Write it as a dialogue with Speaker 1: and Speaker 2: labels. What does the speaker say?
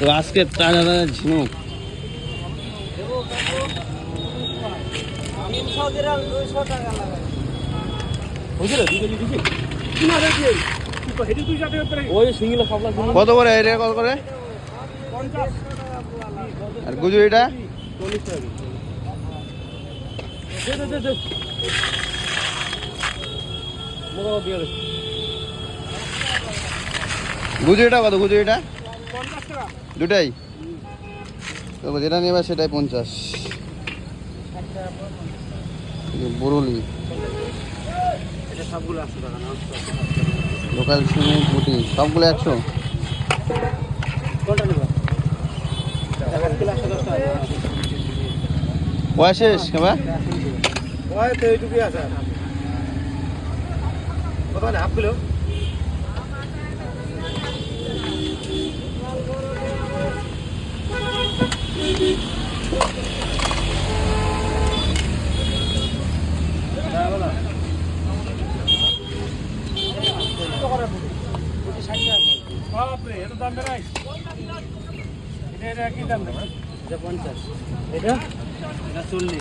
Speaker 1: তো আজকে তাজা তাজা ঝিনুক।
Speaker 2: 300 গ্রাম 200 টাকা লাগাই।
Speaker 1: ওই সিঙ্গেল খাবলা
Speaker 3: কত করে এটা কত করে?
Speaker 2: 50 টাকা পোয়া লাগে।
Speaker 3: আর গুজুরিটা
Speaker 1: 40 টাকা।
Speaker 3: গুজুরিটা কত? গুজুরিটা
Speaker 2: 50 টাকা।
Speaker 3: দুটাই তো যেটা নেবা সেটাই 50। বরুলি
Speaker 1: এটা সবগুলো 100 টাকা না?
Speaker 3: লোকাল সিমের পুটি সবগুলো 100।
Speaker 1: কোনটা নেবা? 1 কিলো 110 টাকা।
Speaker 3: পয়সা শেষ কেবা?
Speaker 1: ওই তো এইটুকুই আছে। কত মানে হাফ কিলো?
Speaker 2: বাপরে এত দাম বেড়াই। এটা কি দাম?
Speaker 1: এটা 50। এটা 40।